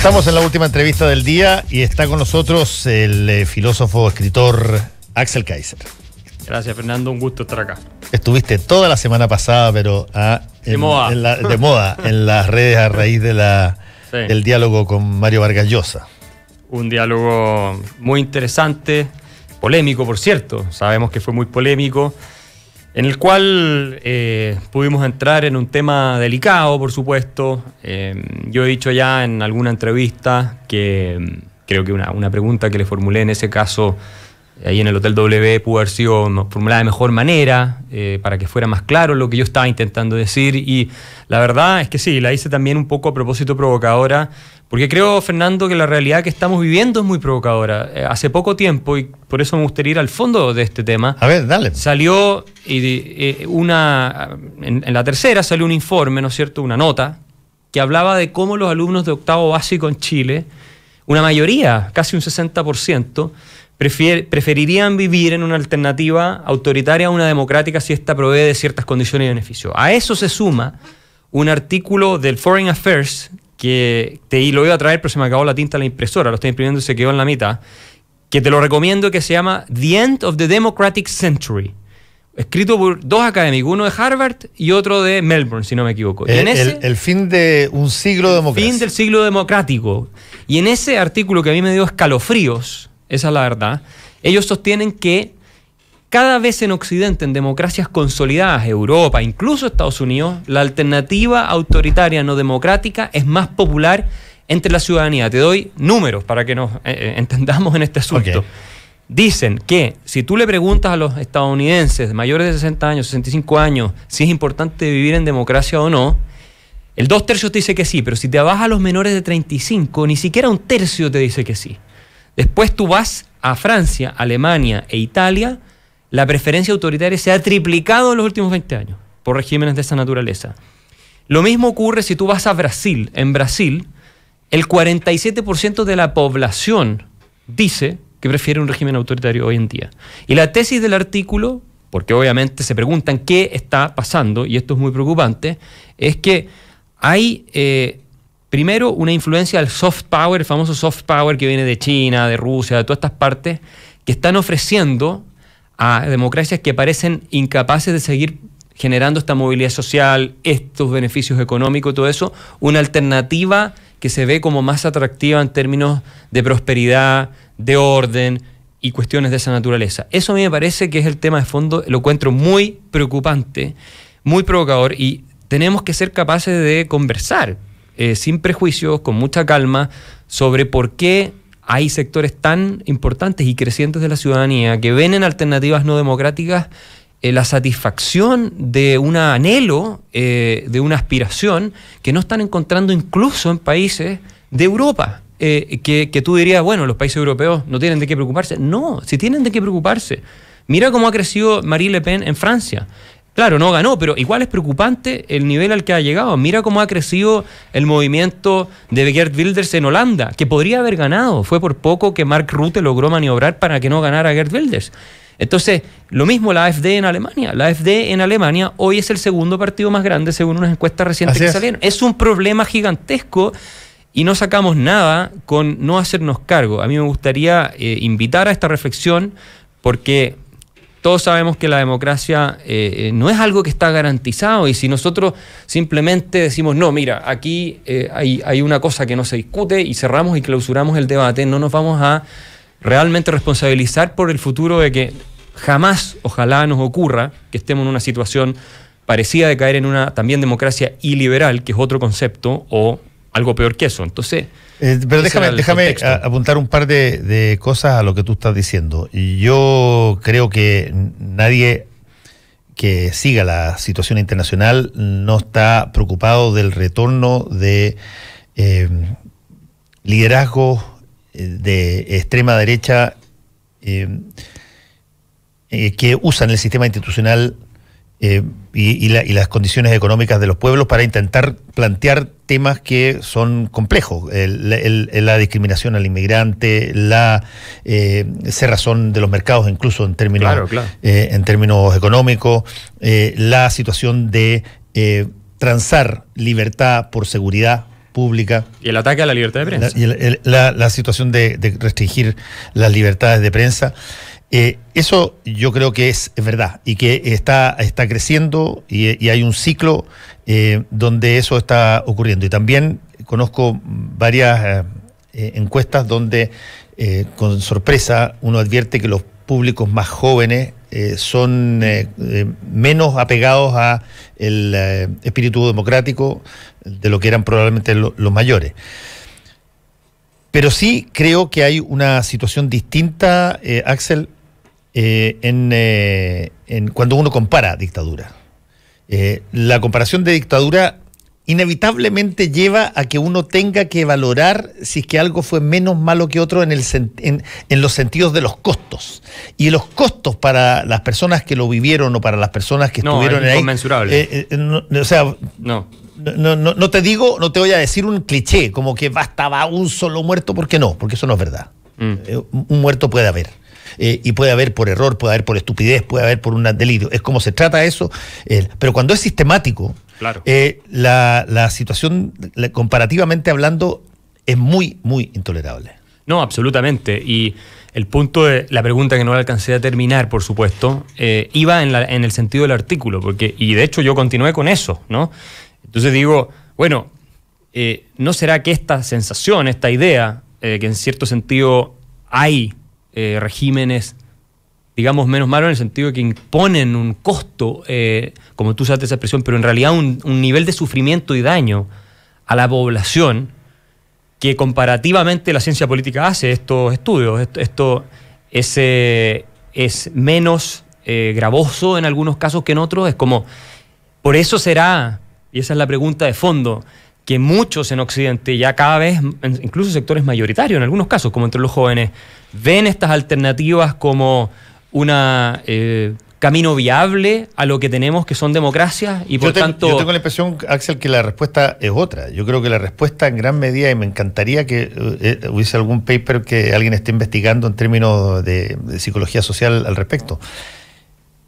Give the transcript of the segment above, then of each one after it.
Estamos en la última entrevista del día y está con nosotros el filósofo, escritor Axel Kaiser. Gracias, Fernando, un gusto estar acá. Estuviste toda la semana pasada, pero de moda en las redes a raíz de del diálogo con Mario Vargas Llosa. Un diálogo muy interesante, polémico, por cierto. Sabemos que fue muy polémico, en el cual pudimos entrar en un tema delicado, por supuesto. Yo he dicho ya en alguna entrevista que creo que una pregunta que le formulé en ese caso ahí en el Hotel W pudo haber sido formulada de mejor manera, para que fuera más claro lo que yo estaba intentando decir, y la verdad es que sí, la hice también un poco a propósito provocadora, porque creo, Fernando, que la realidad que estamos viviendo es muy provocadora. Hace poco tiempo, y por eso me gustaría ir al fondo de este tema. A ver, dale. Salió en la tercera salió un informe, ¿no es cierto?, una nota, que hablaba de cómo los alumnos de octavo básico en Chile, una mayoría, casi un 60%, preferirían vivir en una alternativa autoritaria a una democrática si ésta provee de ciertas condiciones y beneficios. A eso se suma un artículo del Foreign Affairs, que lo iba a traer, pero se me acabó la tinta en la impresora, lo estoy imprimiendo y se quedó en la mitad, que te lo recomiendo, que se llama The End of the Democratic Century, escrito por dos académicos, uno de Harvard y otro de Melbourne, si no me equivoco. El fin de un siglo democrático. Fin del siglo democrático. Y en ese artículo, que a mí me dio escalofríos, esa es la verdad, ellos sostienen que cada vez en Occidente, en democracias consolidadas, Europa, incluso Estados Unidos, la alternativa autoritaria no democrática es más popular entre la ciudadanía. Te doy números para que nos entendamos en este asunto. Okay. Dicen que si tú le preguntas a los estadounidenses mayores de 60 años, 65 años, si es importante vivir en democracia o no, el 2/3 te dice que sí, pero si te vas a los menores de 35, ni siquiera 1/3 te dice que sí. Después tú vas a Francia, Alemania e Italia, la preferencia autoritaria se ha triplicado en los últimos 20 años por regímenes de esa naturaleza. Lo mismo ocurre si tú vas a Brasil. En Brasil, el 47% de la población dice que prefiere un régimen autoritario hoy en día. Y la tesis del artículo, porque obviamente se preguntan qué está pasando, y esto es muy preocupante, es que hay primero una influencia del soft power, el famoso soft power que viene de China, de Rusia, de todas estas partes, que están ofreciendo a democracias que parecen incapaces de seguir generando esta movilidad social, estos beneficios económicos y todo eso, una alternativa que se ve como más atractiva en términos de prosperidad, de orden y cuestiones de esa naturaleza. Eso a mí me parece que es el tema de fondo, lo encuentro muy preocupante, muy provocador, y tenemos que ser capaces de conversar sin prejuicios, con mucha calma, sobre por qué hay sectores tan importantes y crecientes de la ciudadanía que ven en alternativas no democráticas la satisfacción de un anhelo, de una aspiración que no están encontrando incluso en países de Europa. Que tú dirías, bueno, los países europeos no tienen de qué preocuparse. No, sí tienen de qué preocuparse. Mira cómo ha crecido Marine Le Pen en Francia. Claro, no ganó, pero igual es preocupante el nivel al que ha llegado. Mira cómo ha crecido el movimiento de Geert Wilders en Holanda, que podría haber ganado. Fue por poco que Mark Rutte logró maniobrar para que no ganara Geert Wilders. Entonces, lo mismo la AfD en Alemania. La AfD en Alemania hoy es el segundo partido más grande según unas encuestas recientes que salieron. Es un problema gigantesco y no sacamos nada con no hacernos cargo. A mí me gustaría invitar a esta reflexión, porque todos sabemos que la democracia no es algo que está garantizado, y si nosotros simplemente decimos, no, mira, aquí hay una cosa que no se discute, y cerramos y clausuramos el debate, no nos vamos a realmente responsabilizar por el futuro de que jamás, ojalá nos ocurra, que estemos en una situación parecida de caer en una también democracia iliberal, que es otro concepto, o algo peor que eso. Entonces, pero déjame apuntar un par de cosas a lo que tú estás diciendo. Y yo creo que nadie que siga la situación internacional no está preocupado del retorno de liderazgos de extrema derecha que usan el sistema institucional y las condiciones económicas de los pueblos para intentar plantear temas que son complejos. La discriminación al inmigrante, la cerrazón de los mercados, incluso en términos, en términos económicos, la situación de transar libertad por seguridad, pública. Y el ataque a la libertad de prensa. La situación de restringir las libertades de prensa. Eso yo creo que es verdad y que está creciendo y hay un ciclo donde eso está ocurriendo. Y también conozco varias encuestas donde con sorpresa uno advierte que los públicos más jóvenes son menos apegados a el espíritu democrático de lo que eran probablemente los mayores. Pero sí creo que hay una situación distinta, Axel, cuando uno compara dictadura. La comparación de dictadura inevitablemente lleva a que uno tenga que valorar si es que algo fue menos malo que otro en los sentidos de los costos. Y los costos para las personas que lo vivieron o para las personas que estuvieron ahí... Inconmensurable. No te voy a decir un cliché como que bastaba un solo muerto, porque eso no es verdad. Un muerto puede haber. Y puede haber por error, puede haber por estupidez, puede haber por un delirio. Es como se trata eso. Pero cuando es sistemático, claro, la situación, comparativamente hablando, es muy, muy intolerable. No, absolutamente. Y el punto de la pregunta, que no la alcancé a terminar, por supuesto, iba en el sentido del artículo, y de hecho yo continué con eso, ¿no? Entonces digo, bueno, ¿no será que esta sensación, esta idea, que en cierto sentido hay regímenes, digamos, menos malos en el sentido de que imponen un costo, como tú usaste esa expresión, pero en realidad un nivel de sufrimiento y daño a la población que comparativamente la ciencia política hace estos estudios? Esto es menos gravoso en algunos casos que en otros. Es como, por eso será, y esa es la pregunta de fondo, que muchos en Occidente, ya cada vez, incluso sectores mayoritarios en algunos casos, como entre los jóvenes, ven estas alternativas como una camino viable a lo que tenemos, que son democracias, y por tanto... Yo tengo la impresión, Axel, que la respuesta es otra. Yo creo que la respuesta en gran medida, y me encantaría que hubiese algún paper que alguien esté investigando en términos de psicología social al respecto.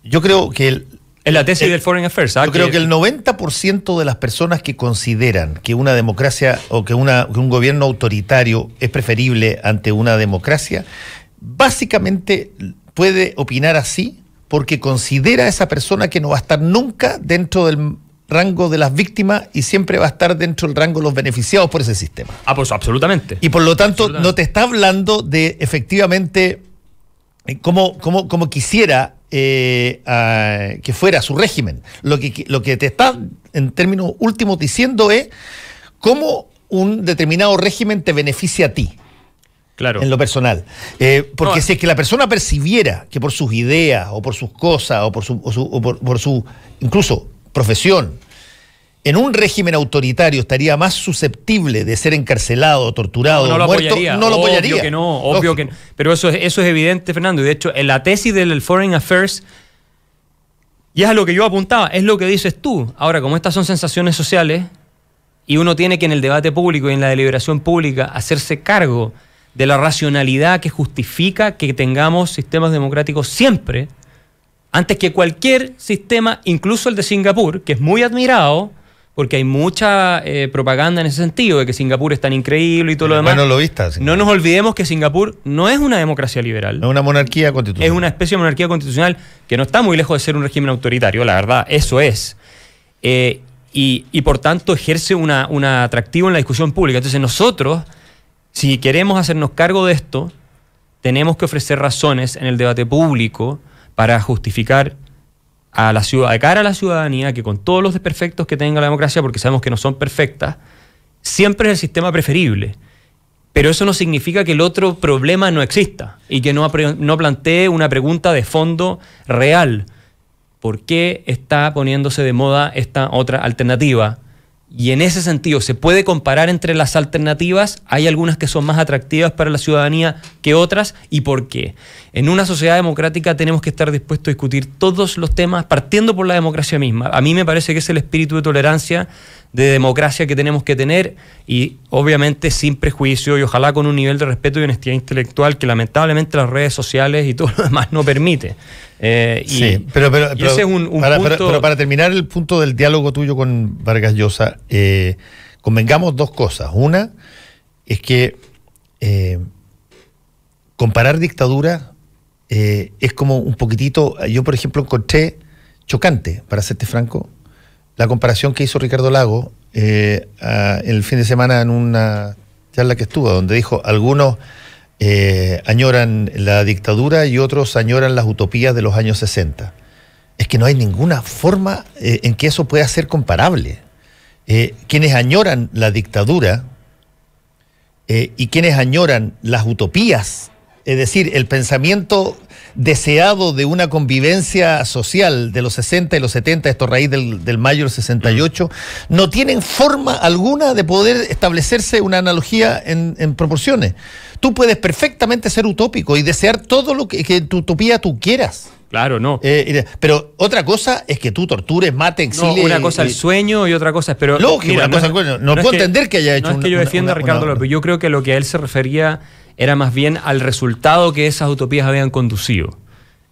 Yo creo que es la tesis del Foreign Affairs. Yo creo que el 90% de las personas que consideran que una democracia o que un gobierno autoritario es preferible ante una democracia, básicamente puede opinar así porque considera a esa persona que no va a estar nunca dentro del rango de las víctimas y siempre va a estar dentro del rango de los beneficiados por ese sistema. Pues absolutamente. Y por lo tanto no te está hablando de efectivamente como quisiera que fuera su régimen. Lo que te está en términos últimos diciendo es cómo un determinado régimen te beneficia a ti. Claro. En lo personal. Porque si es que la persona percibiera que por sus ideas o por sus cosas o por su incluso profesión en un régimen autoritario estaría más susceptible de ser encarcelado, torturado, no lo muerto, apoyaría. no lo apoyaría. Obvio que no. Pero eso es evidente, Fernando. Y de hecho, en la tesis del Foreign Affairs, y es a lo que yo apuntaba, es lo que dices tú. Ahora, como estas son sensaciones sociales, y uno tiene que en el debate público y en la deliberación pública hacerse cargo de la racionalidad que justifica que tengamos sistemas democráticos siempre, antes que cualquier sistema, incluso el de Singapur, que es muy admirado, porque hay mucha propaganda en ese sentido, de que Singapur es tan increíble y todo lo demás. Bueno, lo viste. No nos olvidemos que Singapur no es una democracia liberal. Es una monarquía constitucional. Es una especie de monarquía constitucional que no está muy lejos de ser un régimen autoritario, la verdad, eso es. Y por tanto ejerce un atractivo en la discusión pública. Entonces nosotros, si queremos hacernos cargo de esto, tenemos que ofrecer razones en el debate público para justificar de cara a la ciudadanía que con todos los desperfectos que tenga la democracia, porque sabemos que no son perfectas, siempre es el sistema preferible. Pero eso no significa que el otro problema no exista y que no plantee una pregunta de fondo real. ¿Por qué está poniéndose de moda esta otra alternativa? Y en ese sentido, ¿se puede comparar entre las alternativas? ¿Hay algunas que son más atractivas para la ciudadanía que otras? ¿Y por qué? En una sociedad democrática tenemos que estar dispuestos a discutir todos los temas, partiendo por la democracia misma. A mí me parece que es el espíritu de tolerancia, de democracia que tenemos que tener, y obviamente sin prejuicio y ojalá con un nivel de respeto y honestidad intelectual que lamentablemente las redes sociales y todo lo demás no permite. Sí, pero ese es un punto... Pero para terminar el punto del diálogo tuyo con Vargas Llosa, convengamos dos cosas. Una es que comparar dictaduras es como un poquitito, yo por ejemplo encontré chocante, para serte franco, la comparación que hizo Ricardo Lagos el fin de semana en una charla que estuvo, donde dijo, algunos añoran la dictadura y otros añoran las utopías de los años 60. Es que no hay ninguna forma en que eso pueda ser comparable. Quienes añoran la dictadura y quienes añoran las utopías, es decir, el pensamiento deseado de una convivencia social de los 60 y los 70, esto a raíz del mayo del 68, no tienen forma alguna de poder establecerse una analogía en proporciones. Tú puedes perfectamente ser utópico y desear todo lo que tu utopía tú quieras. Claro, no. Pero otra cosa es que tú tortures, mates, exilies. No, una cosa el sueño y otra cosa es... Pero, lógico, mira, no puedo entender que haya hecho... No es que yo defienda a Ricardo López, yo creo que lo que a él se refería era más bien al resultado que esas utopías habían conducido.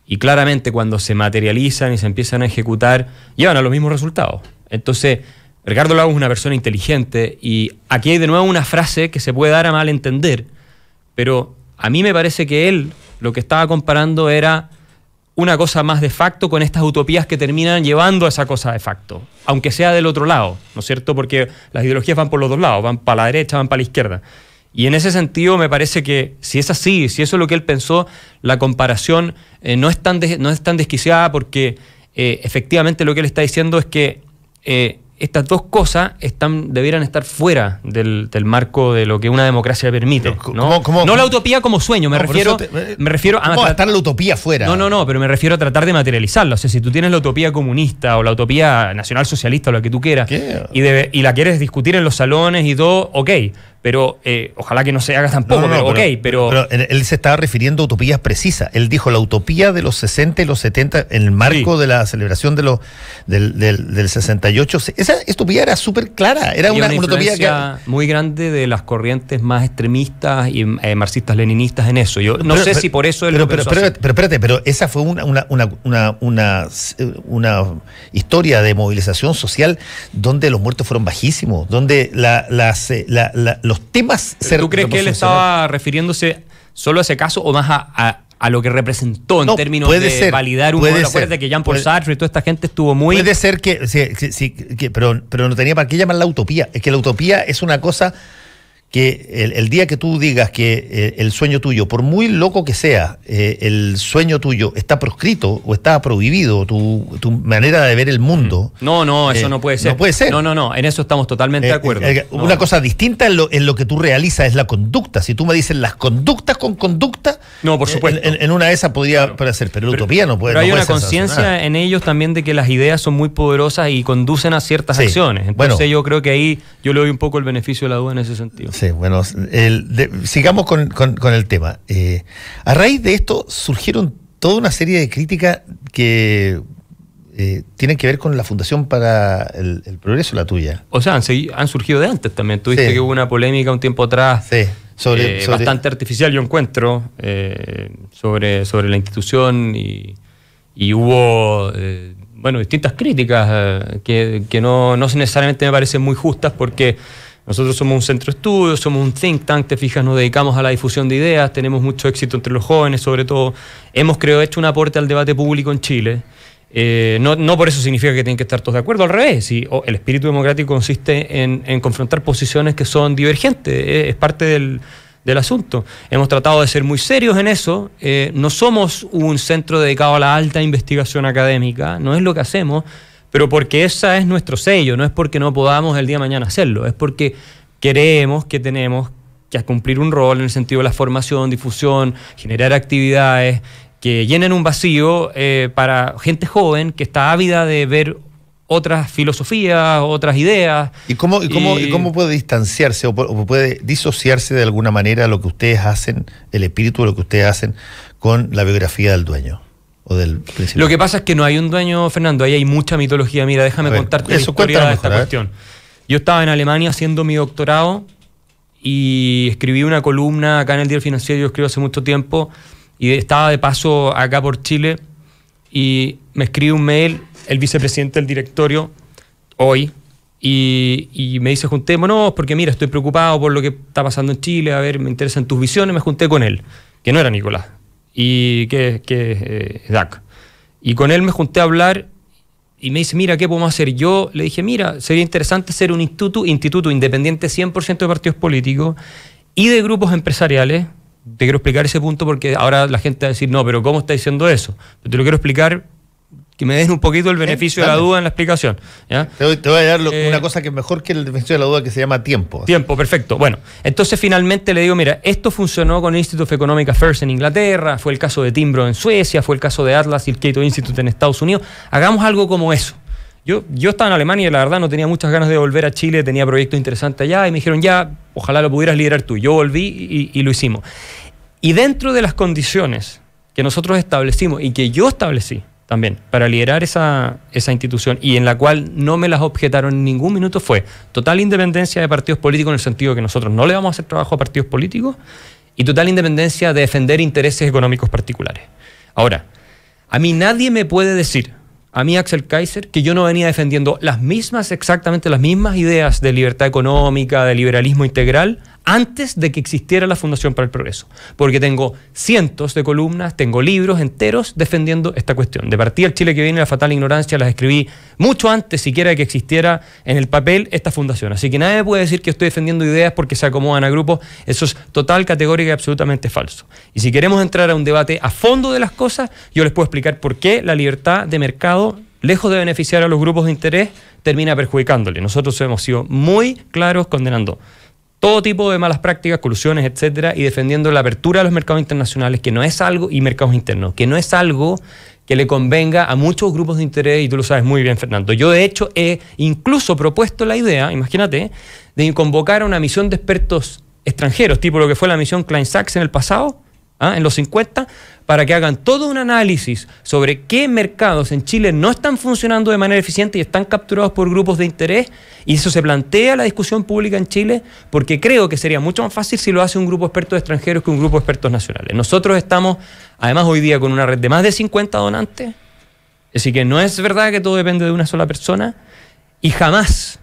Y claramente cuando se materializan y se empiezan a ejecutar, llevan a los mismos resultados. Entonces, Ricardo Lagos es una persona inteligente y aquí hay de nuevo una frase que se puede dar a mal entender, pero a mí me parece que él lo que estaba comparando era una cosa más de facto con estas utopías que terminan llevando a esa cosa de facto, aunque sea del otro lado, ¿no es cierto? Porque las ideologías van por los dos lados, van para la derecha, van para la izquierda. Y en ese sentido me parece que si es así, si eso es lo que él pensó, la comparación no es tan desquiciada porque efectivamente lo que él está diciendo es que estas dos cosas debieran estar fuera del marco de lo que una democracia permite. ¿No? No la utopía como sueño, me refiero a... ¿Cómo estar la utopía fuera? No, pero me refiero a tratar de materializarla. O sea, si tú tienes la utopía comunista o la utopía nacionalsocialista o lo que tú quieras y la quieres discutir en los salones y todo, ok. Pero ojalá que no se haga tampoco, pero él se estaba refiriendo a utopías precisas. Él dijo la utopía de los 60 y los 70 en el marco de la celebración del 68. Esa utopía era súper clara. Era una utopía muy grande de las corrientes más extremistas y marxistas-leninistas en eso. Yo no sé si por eso él pero espérate, pero esa fue una historia de movilización social donde los muertos fueron bajísimos, donde los temas... ¿Tú crees que él estaba refiriéndose solo a ese caso o más a lo que representó en términos de validar un modelo? Acuérdate que Jean-Paul Sartre y toda esta gente estuvo muy... Puede ser pero no tenía para qué llamar la utopía. Es que la utopía es una cosa que el día que tú digas que el sueño tuyo, por muy loco que sea, el sueño tuyo está proscrito o está prohibido, tu manera de ver el mundo... No, eso no puede ser. No puede ser. No, en eso estamos totalmente de acuerdo. Una cosa distinta en lo que tú realizas es la conducta. Si tú me dices las conductas con conducta... No, por supuesto. En una de esas podría ser, pero la utopía no puede ser. Pero hay una conciencia en ellos también de que las ideas son muy poderosas y conducen a ciertas acciones. Entonces yo creo que ahí yo le doy un poco el beneficio de la duda en ese sentido. Sí, bueno, sigamos con el tema. A raíz de esto surgieron toda una serie de críticas que tienen que ver con la Fundación para el Progreso, la tuya. O sea, han surgido de antes también. Tuviste que hubo una polémica un tiempo atrás, bastante artificial, yo encuentro, sobre la institución y hubo distintas críticas que no necesariamente me parecen muy justas porque nosotros somos un centro de estudios, somos un think tank, te fijas, nos dedicamos a la difusión de ideas, tenemos mucho éxito entre los jóvenes, sobre todo. Hemos, hecho un aporte al debate público en Chile. No por eso significa que tienen que estar todos de acuerdo, al revés. El espíritu democrático consiste en confrontar posiciones que son divergentes, es parte del asunto. Hemos tratado de ser muy serios en eso. No somos un centro dedicado a la alta investigación académica, no es lo que hacemos, pero porque ese es nuestro sello, no es porque no podamos el día de mañana hacerlo, es porque creemos que tenemos que cumplir un rol en el sentido de la formación, difusión, generar actividades que llenen un vacío para gente joven que está ávida de ver otras filosofías, otras ideas. ¿Y cómo puede distanciarse o puede disociarse de alguna manera lo que ustedes hacen, el espíritu de lo que ustedes hacen con la biografía del dueño? Lo que pasa es que no hay un dueño, Fernando, ahí hay mucha mitología. Mira, déjame contarte la historia de esta cuestión. Yo estaba en Alemania haciendo mi doctorado y escribí una columna acá en el Diario Financiero, yo escribo hace mucho tiempo, y estaba de paso acá por Chile y me escribe un mail el vicepresidente del directorio hoy Y me dice, juntémonos, porque mira, estoy preocupado por lo que está pasando en Chile, a ver, me interesan tus visiones. Me junté con él, que no era Nicolás, y que es DAC. Y con él me junté a hablar y me dice, mira, ¿qué podemos hacer? Yo le dije, mira, sería interesante ser un instituto independiente 100% de partidos políticos y de grupos empresariales. Te quiero explicar ese punto porque ahora la gente va a decir, no, pero ¿cómo está diciendo eso? Pero te lo quiero explicar, que me den un poquito el beneficio de la duda en la explicación, ¿ya? Te voy a dar una cosa que es mejor que el beneficio de la duda, que se llama tiempo. Tiempo, perfecto. Bueno, entonces finalmente le digo, mira, esto funcionó con el Institute of Economic Affairs en Inglaterra, fue el caso de Timbro en Suecia, fue el caso de Atlas y el Cato Institute en Estados Unidos. Hagamos algo como eso. Yo estaba en Alemania y la verdad no tenía muchas ganas de volver a Chile, tenía proyectos interesantes allá y me dijeron, ya, ojalá lo pudieras liderar tú. Yo volví y lo hicimos. Y dentro de las condiciones que nosotros establecimos y que yo establecí también para liderar esa institución y en la cual no me las objetaron en ningún minuto, fue total independencia de partidos políticos en el sentido que nosotros no le vamos a hacer trabajo a partidos políticos y total independencia de defender intereses económicos particulares. Ahora, a mí nadie me puede decir, a mí Axel Kaiser, que yo no venía defendiendo exactamente las mismas ideas de libertad económica, de liberalismo integral, antes de que existiera la Fundación para el Progreso. Porque tengo cientos de columnas, tengo libros enteros defendiendo esta cuestión. De partida, el Chile que viene, la fatal ignorancia, las escribí mucho antes siquiera de que existiera en el papel esta fundación. Así que nadie me puede decir que estoy defendiendo ideas porque se acomodan a grupos. Eso es total, categórico y absolutamente falso. Y si queremos entrar a un debate a fondo de las cosas, yo les puedo explicar por qué la libertad de mercado, lejos de beneficiar a los grupos de interés, termina perjudicándole. Nosotros hemos sido muy claros condenando todo tipo de malas prácticas, colusiones, etcétera, y defendiendo la apertura de los mercados internacionales, que no es algo, y mercados internos, que no es algo que le convenga a muchos grupos de interés, y tú lo sabes muy bien, Fernando. Yo, de hecho, he incluso propuesto la idea, imagínate, de convocar a una misión de expertos extranjeros, tipo lo que fue la misión Klein-Sachs en el pasado, en los 50, para que hagan todo un análisis sobre qué mercados en Chile no están funcionando de manera eficiente y están capturados por grupos de interés, y eso se plantea la discusión pública en Chile, porque creo que sería mucho más fácil si lo hace un grupo de expertos extranjeros que un grupo de expertos nacionales. Nosotros estamos, además, hoy día con una red de más de 50 donantes, así que no es verdad que todo depende de una sola persona, y jamás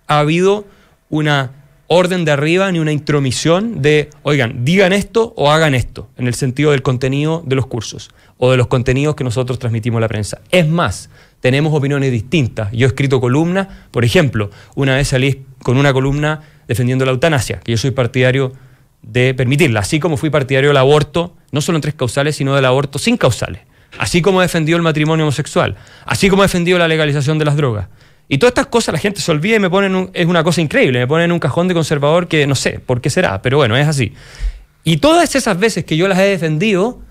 ha habido una orden de arriba ni una intromisión de, oigan, digan esto o hagan esto, en el sentido del contenido de los cursos o de los contenidos que nosotros transmitimos a la prensa. Es más, tenemos opiniones distintas. Yo he escrito columnas, por ejemplo, una vez salí con una columna defendiendo la eutanasia, que yo soy partidario de permitirla, así como fui partidario del aborto, no solo en 3 causales, sino del aborto sin causales, así como he defendido el matrimonio homosexual, así como he defendido la legalización de las drogas. Y todas estas cosas la gente se olvida y me ponen es una cosa increíble, me ponen en un cajón de conservador que no sé por qué será, pero bueno, es así. Y todas esas veces que yo las he defendido,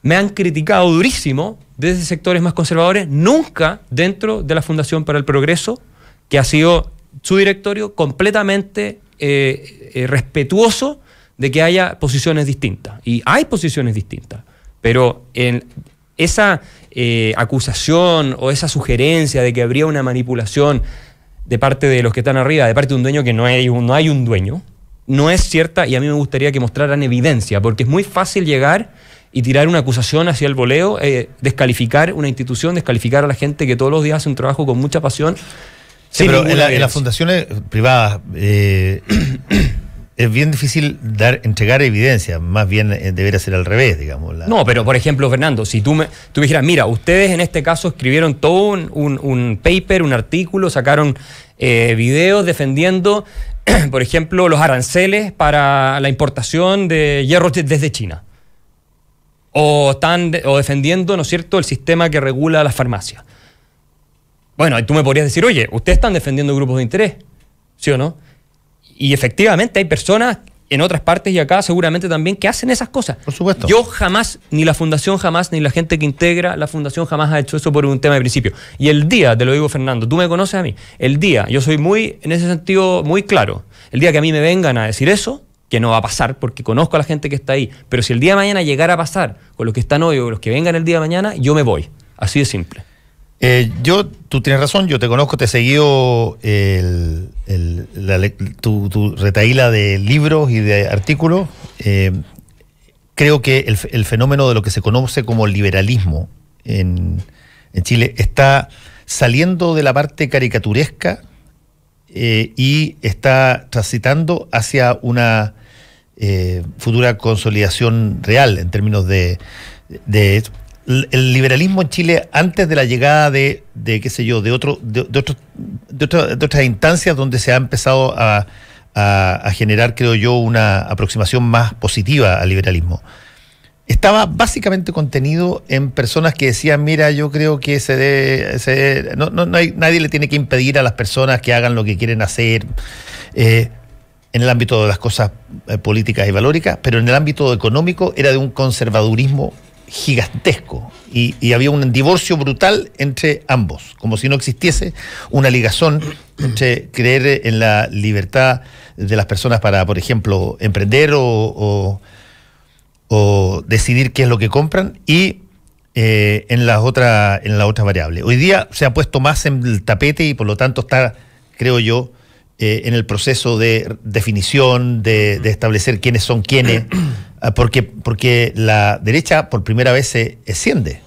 me han criticado durísimo desde sectores más conservadores, nunca dentro de la Fundación para el Progreso, que ha sido su directorio completamente respetuoso de que haya posiciones distintas. Y hay posiciones distintas, pero en esa acusación o esa sugerencia de que habría una manipulación de parte de los que están arriba, de parte de un dueño, que no hay un dueño, no es cierta, y a mí me gustaría que mostraran evidencia, porque es muy fácil llegar y tirar una acusación hacia el voleo, descalificar una institución, descalificar a la gente que todos los días hace un trabajo con mucha pasión. Sí, pero en las fundaciones privadas es bien difícil entregar evidencia, más bien debería ser al revés, digamos. No, pero por ejemplo, Fernando, si tú me dijeras, mira, ustedes en este caso escribieron todo un paper, un artículo, sacaron videos defendiendo, por ejemplo, los aranceles para la importación de hierro desde China. O defendiendo, ¿no es cierto?, el sistema que regula las farmacias. Bueno, y tú me podrías decir, oye, ustedes están defendiendo grupos de interés, ¿sí o no? Y efectivamente hay personas en otras partes y acá seguramente también que hacen esas cosas. Por supuesto. Yo jamás, ni la Fundación jamás, ni la gente que integra la Fundación jamás ha hecho eso por un tema de principio. Y el día, te lo digo, Fernando, tú me conoces a mí, el día, yo soy en ese sentido muy claro, el día que a mí me vengan a decir eso, que no va a pasar porque conozco a la gente que está ahí, pero si el día de mañana llegara a pasar con los que están hoy o los que vengan el día de mañana, yo me voy. Así de simple. Tú tienes razón, yo te conozco, te he seguido tu retaíla de libros y de artículos. Creo que el fenómeno de lo que se conoce como liberalismo en Chile está saliendo de la parte caricaturesca y está transitando hacia una futura consolidación real en términos de el liberalismo en Chile antes de la llegada de qué sé yo, de otras instancias donde se ha empezado a generar, creo yo, una aproximación más positiva al liberalismo. Estaba básicamente contenido en personas que decían, mira, yo creo que nadie le tiene que impedir a las personas que hagan lo que quieren hacer en el ámbito de las cosas políticas y valóricas, pero en el ámbito económico era de un conservadurismo gigantesco y había un divorcio brutal entre ambos, como si no existiese una ligazón entre creer en la libertad de las personas para, por ejemplo, emprender o decidir qué es lo que compran y en la otra variable. Hoy día se ha puesto más en el tapete y por lo tanto está, creo yo, en el proceso de definición, de establecer quiénes son quiénes, porque la derecha por primera vez se esciende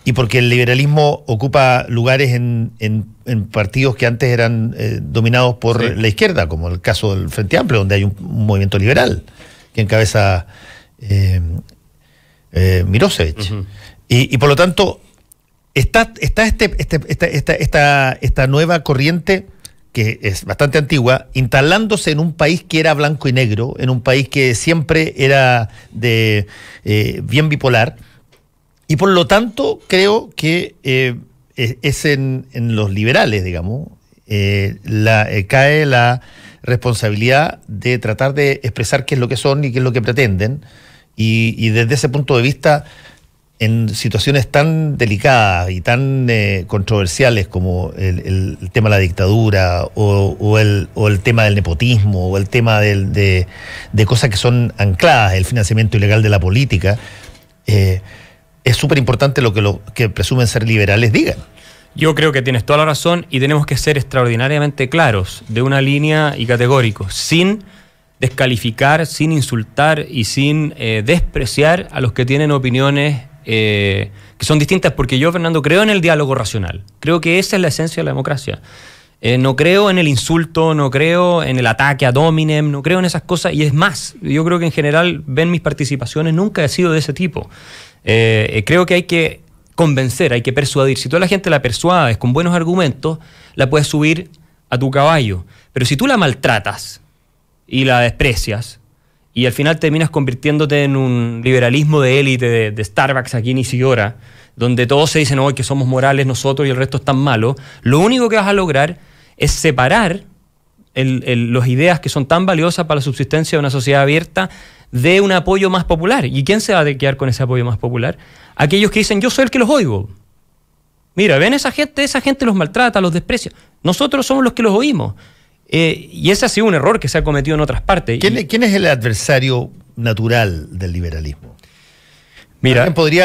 y porque el liberalismo ocupa lugares en partidos que antes eran dominados por la izquierda, como el caso del Frente Amplio, donde hay un movimiento liberal que encabeza Mirosevic. Uh-huh. Y por lo tanto está esta nueva corriente que es bastante antigua, instalándose en un país que era blanco y negro, en un país que siempre era bien bipolar, y por lo tanto creo que es en los liberales, digamos, cae la responsabilidad de tratar de expresar qué es lo que son y qué es lo que pretenden, y desde ese punto de vista, en situaciones tan delicadas y tan controversiales como el tema de la dictadura o el tema del nepotismo o el tema de cosas que son ancladas, el financiamiento ilegal de la política, es súper importante lo que presumen ser liberales digan. Yo creo que tienes toda la razón y tenemos que ser extraordinariamente claros de una línea y categóricos, sin descalificar, sin insultar y sin despreciar a los que tienen opiniones que son distintas, porque yo, Fernando, creo en el diálogo racional. Creo que esa es la esencia de la democracia. No creo en el insulto, no creo en el ataque ad hominem, no creo en esas cosas, y es más, yo creo que en general ven mis participaciones, nunca he sido de ese tipo. Creo que hay que convencer, hay que persuadir. Si tú a la gente la persuades con buenos argumentos, la puedes subir a tu caballo. Pero si tú la maltratas y la desprecias, y al final terminas convirtiéndote en un liberalismo de élite de Starbucks aquí en Isidora, donde todos se dicen hoy que somos morales nosotros y el resto es tan malo, lo único que vas a lograr es separar las ideas que son tan valiosas para la subsistencia de una sociedad abierta de un apoyo más popular. ¿Y quién se va a quedar con ese apoyo más popular? Aquellos que dicen, yo soy el que los oigo. Mira, ven esa gente los maltrata, los desprecia. Nosotros somos los que los oímos. Y ese ha sido un error que se ha cometido en otras partes. ¿Quién es el adversario natural del liberalismo? Mira,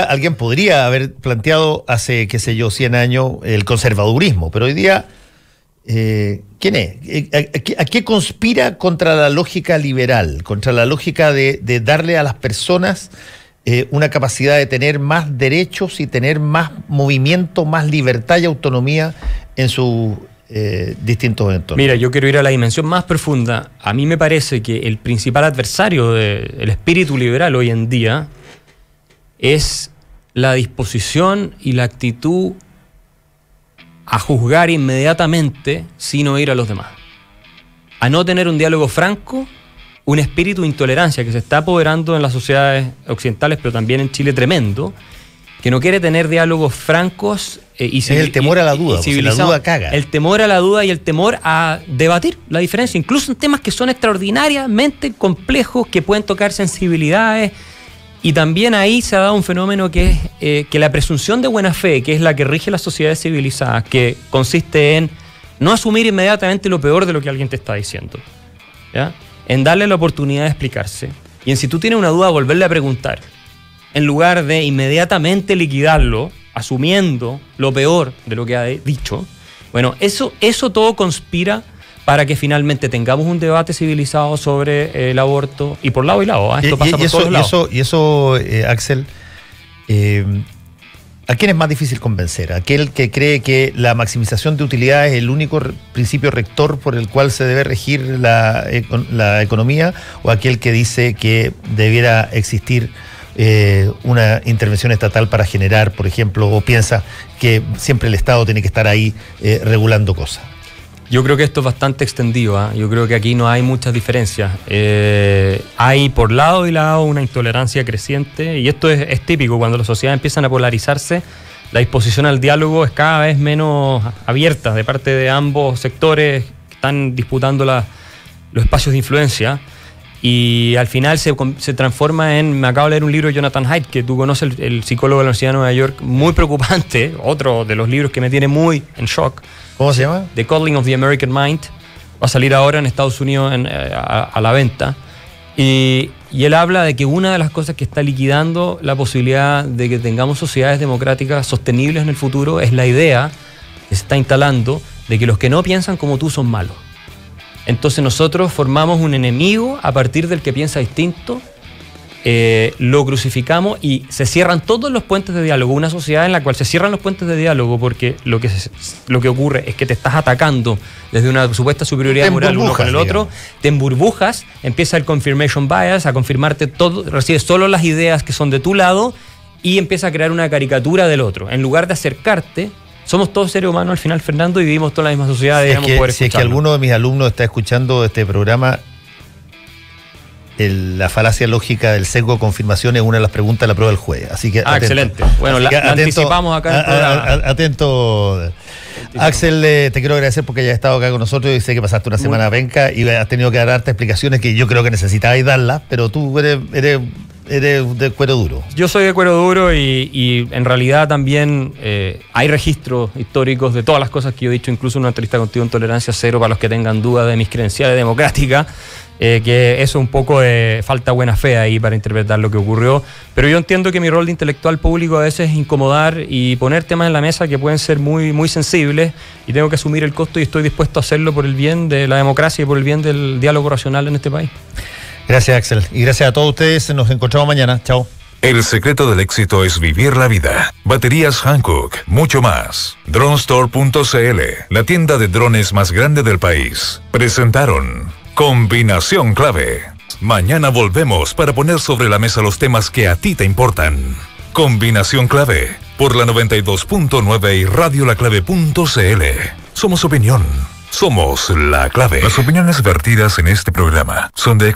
alguien podría haber planteado hace, qué sé yo, 100 años el conservadurismo, pero hoy día, ¿quién es? ¿A qué conspira contra la lógica liberal, contra la lógica de darle a las personas una capacidad de tener más derechos y tener más movimiento, más libertad y autonomía en sus distintos entornos? Mira, yo quiero ir a la dimensión más profunda. A mí me parece que el principal adversario del espíritu liberal hoy en día es la disposición y la actitud a juzgar inmediatamente sin oír a los demás, a no tener un diálogo franco, un espíritu de intolerancia que se está apoderando en las sociedades occidentales, pero también en Chile tremendo, que no quiere tener diálogos francos es el temor a la duda, porque la duda caga. El temor a la duda y el temor a debatir la diferencia, incluso en temas que son extraordinariamente complejos, que pueden tocar sensibilidades. Y también ahí se ha dado un fenómeno que es que la presunción de buena fe, que es la que rige las sociedades civilizadas, que consiste en no asumir inmediatamente lo peor de lo que alguien te está diciendo, ¿ya? En darle la oportunidad de explicarse. Y en si tú tienes una duda, volverle a preguntar, en lugar de inmediatamente liquidarlo, asumiendo lo peor de lo que ha dicho. Bueno, eso todo conspira para que finalmente tengamos un debate civilizado sobre el aborto, y por lado y lado, ¿eh? Esto pasa por todos lados. Y eso, Axel, ¿A quién es más difícil convencer? ¿Aquel que cree que la maximización de utilidades es el único principio rector por el cual se debe regir la economía? ¿O aquel que dice que debiera existir una intervención estatal para generar, por ejemplo, o piensa que siempre el Estado tiene que estar ahí regulando cosas? Yo creo que esto es bastante extendido, ¿eh? Yo creo que aquí no hay muchas diferencias. Hay por lado y lado una intolerancia creciente, y esto es típico, cuando las sociedades empiezan a polarizarse, la disposición al diálogo es cada vez menos abierta de parte de ambos sectores que están disputando los espacios de influencia, y al final se transforma en... Me acabo de leer un libro de Jonathan Haidt, que tú conoces, el psicólogo de la Universidad de Nueva York, muy preocupante, otro de los libros que me tiene muy en shock. ¿Cómo se llama? The Coddling of the American Mind. Va a salir ahora en Estados Unidos a la venta. Y él habla de que una de las cosas que está liquidando la posibilidad de que tengamos sociedades democráticas sostenibles en el futuro es la idea que se está instalando de que los que no piensan como tú son malos. Entonces nosotros formamos un enemigo a partir del que piensa distinto, lo crucificamos y se cierran todos los puentes de diálogo. Una sociedad en la cual se cierran los puentes de diálogo porque lo que ocurre es que te estás atacando desde una supuesta superioridad moral uno con el otro, te emburbujas, empieza el confirmation bias, a confirmarte todo, recibes solo las ideas que son de tu lado y empieza a crear una caricatura del otro. En lugar de acercarte, somos todos seres humanos al final, Fernando, y vivimos toda la misma sociedad. Si es que alguno de mis alumnos está escuchando este programa, la falacia lógica del sesgo de confirmación es una de las preguntas de la prueba del juez. Así que excelente. Bueno, la anticipamos acá en el programa. Atento. Axel, te quiero agradecer porque ya has estado acá con nosotros y sé que pasaste una semana penca y has tenido que darte explicaciones que yo creo que necesitabas darlas, pero tú eres de cuero duro. Yo soy de cuero duro y en realidad también hay registros históricos de todas las cosas que yo he dicho, incluso en una entrevista contigo en Tolerancia Cero, para los que tengan dudas de mis credenciales democráticas, que eso un poco falta buena fe ahí para interpretar lo que ocurrió, pero yo entiendo que mi rol de intelectual público a veces es incomodar y poner temas en la mesa que pueden ser muy, muy sensibles, y tengo que asumir el costo y estoy dispuesto a hacerlo por el bien de la democracia y por el bien del diálogo racional en este país. Gracias, Axel, y gracias a todos ustedes. Nos encontramos mañana. Chao. El secreto del éxito es vivir la vida. Baterías Hankook, mucho más. Dronestore.cl, la tienda de drones más grande del país. Presentaron Combinación Clave. Mañana volvemos para poner sobre la mesa los temas que a ti te importan. Combinación Clave, por la 92.9 y radiolaclave.cl. Somos opinión. Somos la clave. Las opiniones vertidas en este programa son de